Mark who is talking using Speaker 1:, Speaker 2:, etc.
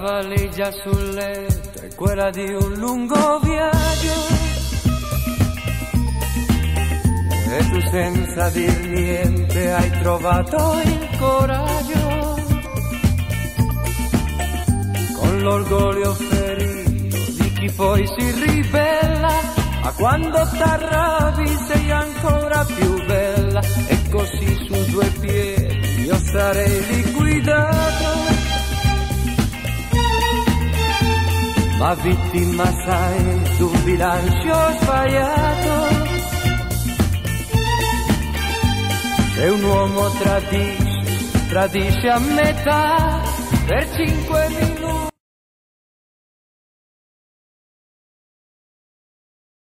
Speaker 1: valigia sul letto è quella di un lungo viaggio. E tu senza dir niente hai trovato il coraggio, con l'orgoglio ferito di chi poi si ribella, ma quando t'arrabbi sei ancora più bella. E così su due piedi io sarei liquidato, ma vittima sai d'un bilancio sbagliato. Se un uomo tradisce a metà per 5 minuti